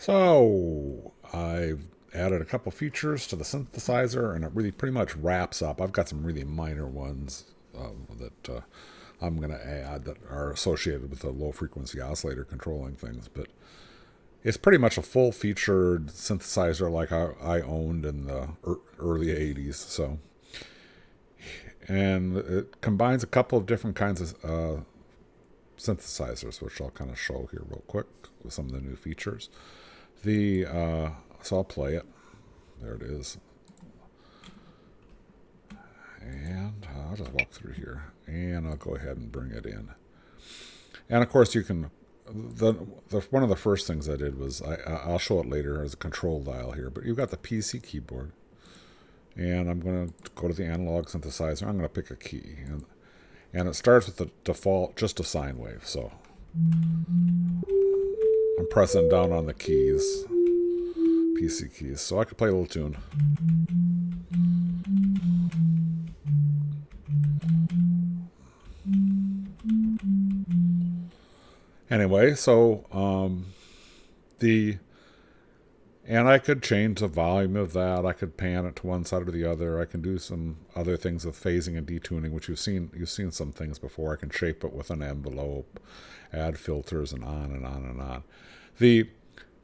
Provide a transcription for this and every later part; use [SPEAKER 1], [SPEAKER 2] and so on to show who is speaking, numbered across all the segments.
[SPEAKER 1] So I've added a couple features to the synthesizer, and it really pretty much wraps up. I've got some really minor ones that I'm going to add that are associated with the low frequency oscillator controlling things, but it's pretty much a full featured synthesizer like I owned in the early 80s. So, and it combines a couple of different kinds of synthesizers, which I'll kind of show here real quick with some of the new features. So I'll play it. There it is. And I'll just walk through here, and I'll go ahead and bring it in. And of course, you can. One of the first things I did was I'll show it later as a control dial here, but you've got the PC keyboard, and I'm going to go to the analog synthesizer. I'm going to pick a key, and it starts with the default, just a sine wave. So I'm pressing down on the keys, PC keys, so I could play a little tune. Anyway, so and I could change the volume of that. I could pan it to one side or the other. I can do some other things with phasing and detuning, which you've seen some things before. I can shape it with an envelope, add filters, and on and on and on. The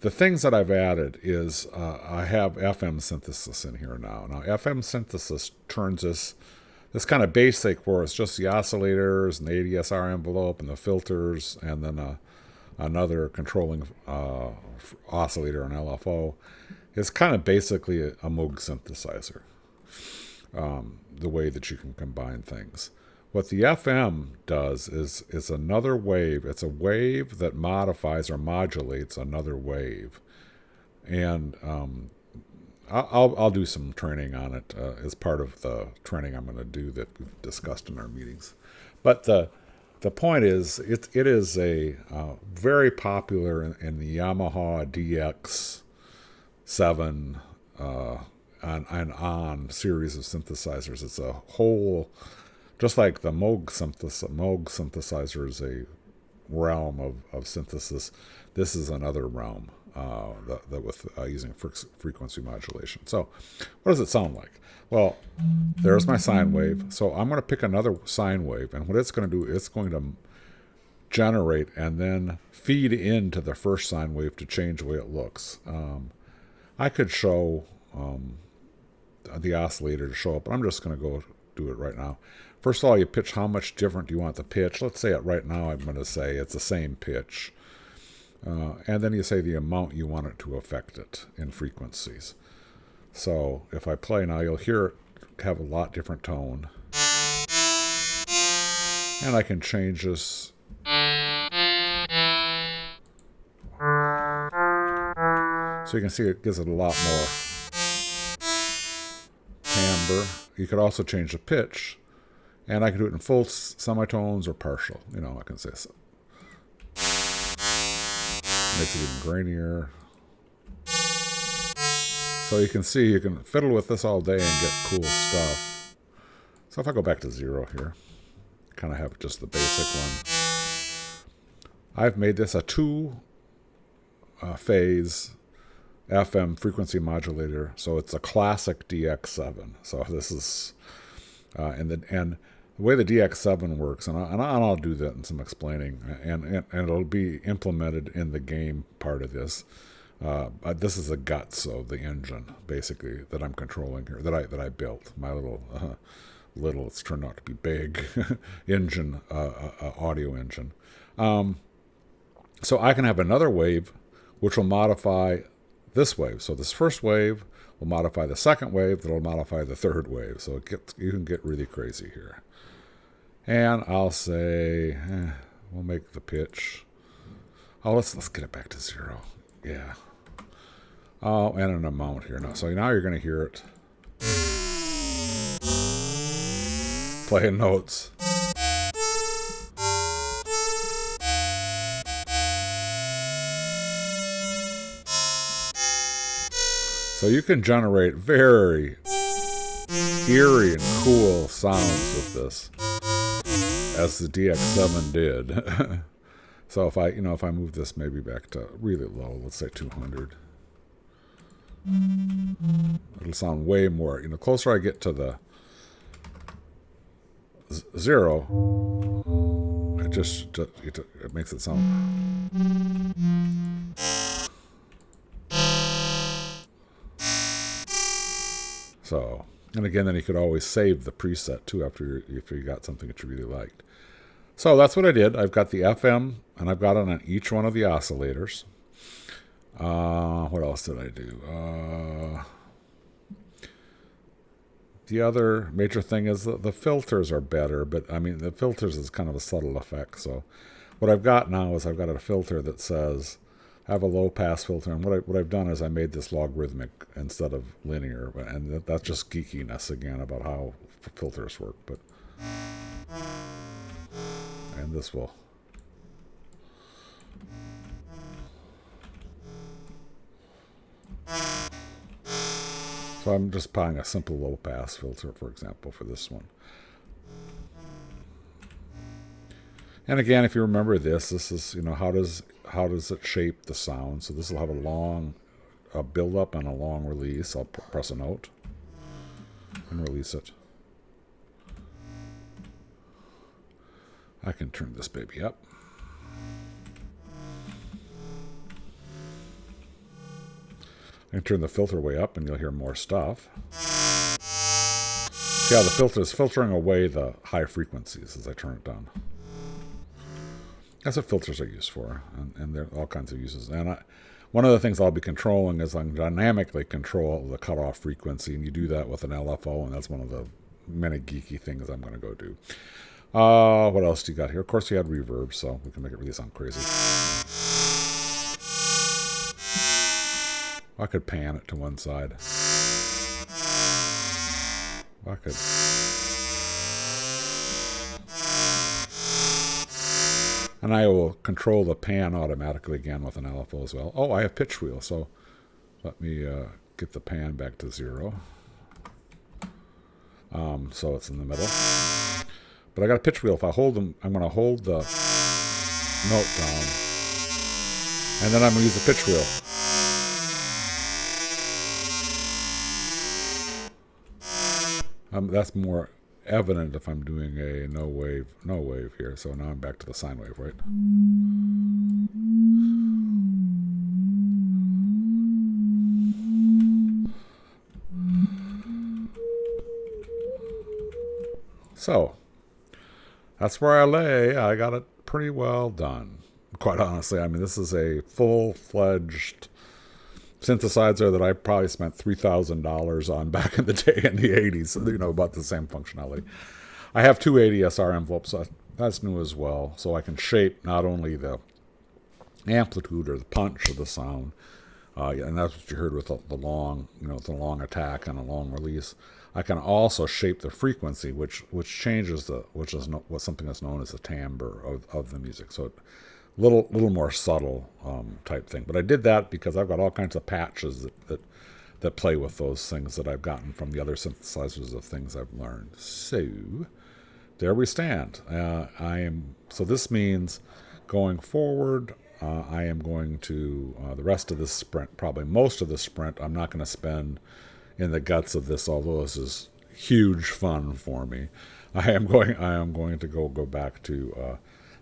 [SPEAKER 1] things that I've added is I have FM synthesis in here now. Now FM synthesis turns this kind of basic where it's just the oscillators and the ADSR envelope and the filters and then another controlling oscillator and LFO. It's kind of basically a Moog synthesizer, the way that you can combine things. What the FM does is another wave. It's a wave that modifies or modulates another wave. And I'll do some training on it as part of the training I'm going to do that we've discussed in our meetings. But the point is, it is a very popular in the Yamaha DX7 and on series of synthesizers. It's a whole, just like the Moog synthesizer is a realm of synthesis. This is another realm. That with using frequency modulation. So what does it sound like? Well, there's my sine wave. So I'm going to pick another sine wave, and what it's going to do, it's going to generate and then feed into the first sine wave to change the way it looks. I could show the oscillator to show up, but I'm just going to go do it right now. First of all, you pitch how much different do you want the pitch. Let's say it right now, I'm going to say it's the same pitch. And then you say the amount you want it to affect it in frequencies. So if I play now, you'll hear it have a lot different tone. And I can change this. So you can see it gives it a lot more timbre. You could also change the pitch. And I can do it in full semitones or partial. I can say so. Makes it even grainier. So you can see you can fiddle with this all day and get cool stuff. So if I go back to 0 here, kind of have just the basic one. I've made this a 2-phase FM frequency modulator, so it's a classic DX7. So this is and the way the DX7 works, and I'll do that in some explaining, and it'll be implemented in the game part of this. This is the guts of the engine, basically, that I'm controlling here, that I built. My little, it's turned out to be big engine, audio engine. So I can have another wave, which will modify this wave. So this first wave will modify the second wave, that'll modify the third wave. So you can get really crazy here. And I'll say, we'll make the pitch. Oh, let's get it back to 0. Yeah. Oh, and an amount here now. So now you're going to hear it playing notes. So you can generate very eerie and cool sounds with this, as the DX7 did. So if I move this maybe back to really low, let's say 200, it'll sound way more. Closer I get to the zero, it makes it sound. So, and again, then you could always save the preset too if you got something that you really liked. So that's what I did. I've got the FM, and I've got it on each one of the oscillators. What else did I do? The other major thing is the filters are better, but I mean, the filters is kind of a subtle effect. So what I've got now is I've got a filter that says have a low pass filter, and what I've done is I made this logarithmic instead of linear, and that's just geekiness again about how filters work. But and this will. So I'm just applying a simple low pass filter, for example, for this one. And again, if you remember this is how does it shape the sound? So this will have a long build up and a long release. I'll press a note and release it. I can turn this baby up. I can turn the filter way up and you'll hear more stuff. See how the filter is filtering away the high frequencies as I turn it down. That's what filters are used for, and there are all kinds of uses. And one of the things I'll be controlling is I can dynamically control the cutoff frequency, and you do that with an LFO, and that's one of the many geeky things I'm going to go do. What else do you got here? Of course, you had reverb, so we can make it really sound crazy. I could pan it to one side. I could. And I will control the pan automatically again with an LFO as well. Oh, I have pitch wheel, so let me get the pan back to 0. So it's in the middle. But I got a pitch wheel. If I hold them, I'm going to hold the note down. And then I'm going to use the pitch wheel. That's more evident if I'm doing a no wave here. So now I'm back to the sine wave, right? So that's where I lay. I got it pretty well done. Quite honestly, I mean, this is a full-fledged synthesizer that I probably spent $3,000 on back in the day in the 80s, about the same functionality. I have two ADSR envelopes, so that's new as well, so I can shape not only the amplitude or the punch of the sound, and that's what you heard with the long, the long attack and a long release. I can also shape the frequency, which changes what's something that's known as the timbre of the music. So little more subtle type thing. But I did that because I've got all kinds of patches that play with those things that I've gotten from the other synthesizers of things I've learned. So there we stand. So this means going forward, I am going to the rest of this sprint, probably most of the sprint, I'm not going to spend in the guts of this, although this is huge fun for me. I am going to go back to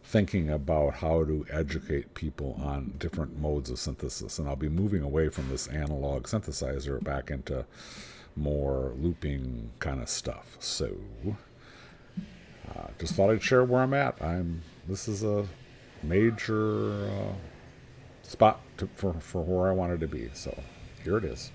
[SPEAKER 1] thinking about how to educate people on different modes of synthesis. And I'll be moving away from this analog synthesizer back into more looping kind of stuff. So just thought I'd share where I'm at. This is a major spot for where I wanted to be. So here it is.